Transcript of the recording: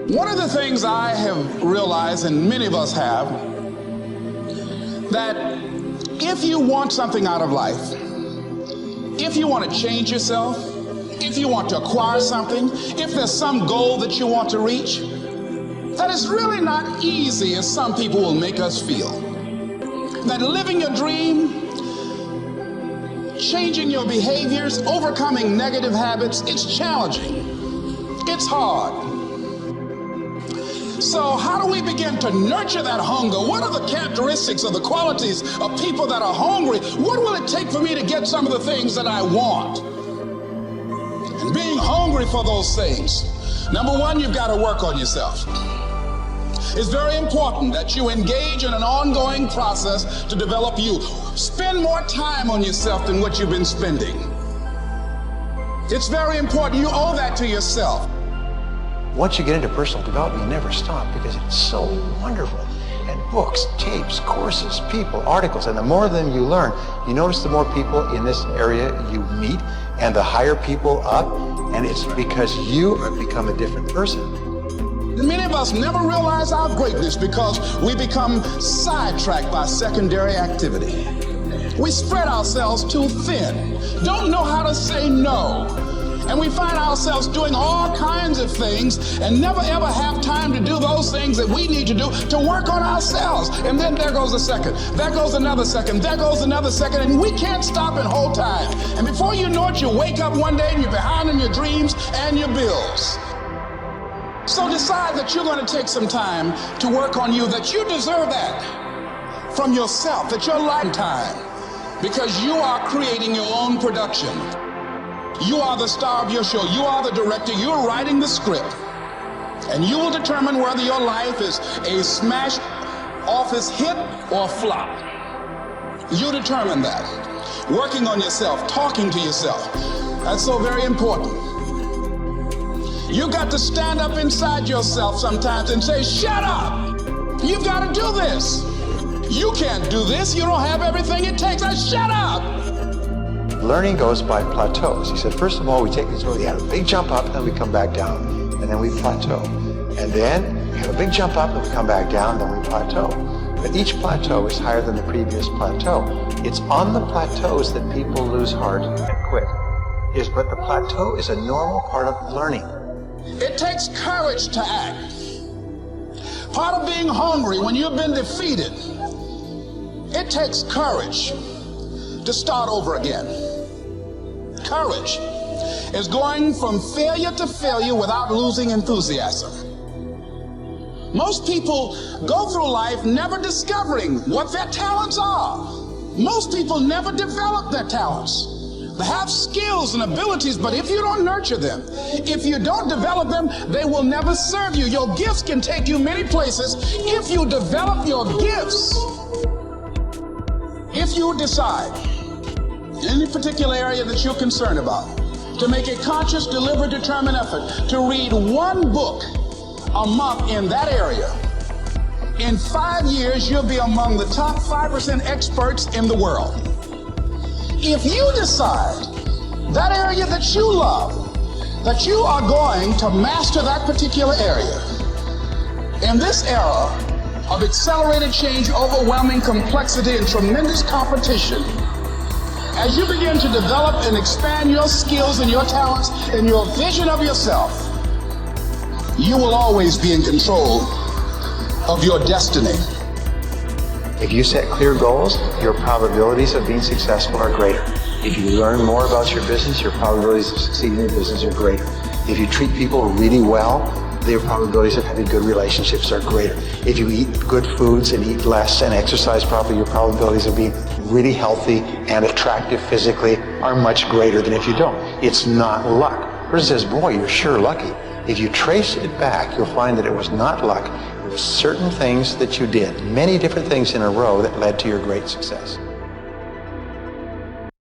One of the things I have realized, and many of us have, that if you want something out of life, if you want to change yourself, if you want to acquire something, if there's some goal that you want to reach, that it's really not easy as some people will make us feel. That living your dream, changing your behaviors, overcoming negative habits, it's challenging. It's hard. So how do we begin to nurture that hunger? What are the characteristics or the qualities of people that are hungry? What will it take for me to get some of the things that I want? And being hungry for those things, number one, you've got to work on yourself. It's very important that you engage in an ongoing process to develop you. Spend more time on yourself than what you've been spending. It's very important. You owe that to yourself. Once you get into personal development, you never stop because it's so wonderful. And books, tapes, courses, people, articles, and the more of them you learn, you notice the more people in this area you meet and the higher people up, and it's because you have become a different person. Many of us never realize our greatness because we become sidetracked by secondary activity. We spread ourselves too thin, don't know how to say no. And we find ourselves doing all kinds of things and never ever have time to do those things that we need to do to work on ourselves. And then there goes a second, there goes another second, there goes another second, and we can't stop and hold time. And before you know it, you wake up one day and you're behind on your dreams and your bills. So decide that you're going to take some time to work on you, that you deserve that from yourself, that your lifetime, because you are creating your own production. You are the star of your show. You are the director. You're writing the script. And you will determine whether your life is a smash office hit or flop. You determine that. Working on yourself, talking to yourself. That's so very important. You got to stand up inside yourself sometimes and say, shut up. You've got to do this. You can't do this. You don't have everything it takes. Shut up. Learning goes by plateaus. He said, first of all, we take this road, we have a big jump up, then we come back down, and then we plateau. And then we have a big jump up, and we come back down, then we plateau. But each plateau is higher than the previous plateau. It's on the plateaus that people lose heart and quit. But the plateau is a normal part of learning. It takes courage to act. Part of being hungry when you've been defeated, it takes courage to start over again. Courage is going from failure to failure without losing enthusiasm. Most people go through life never discovering what their talents are. Most people never develop their talents. They have skills and abilities, but if you don't nurture them, if you don't develop them, they will never serve you. Your gifts can take you many places if you develop your gifts. If you decide in any particular area that you're concerned about, to make a conscious, deliberate, determined effort to read one book a month in that area, in 5 years, you'll be among the top 5% experts in the world. If you decide that area that you love, that you are going to master that particular area, in this era of accelerated change, overwhelming complexity, and tremendous competition, as you begin to develop and expand your skills and your talents and your vision of yourself, you will always be in control of your destiny. If you set clear goals, your probabilities of being successful are greater. If you learn more about your business, your probabilities of succeeding in your business are greater. If you treat people really well, their probabilities of having good relationships are greater. If you eat good foods and eat less and exercise properly, your probabilities of being really healthy and attractive physically are much greater than if you don't. It's not luck. The person says, boy, you're sure lucky. If you trace it back, you'll find that it was not luck. It was certain things that you did, many different things in a row that led to your great success.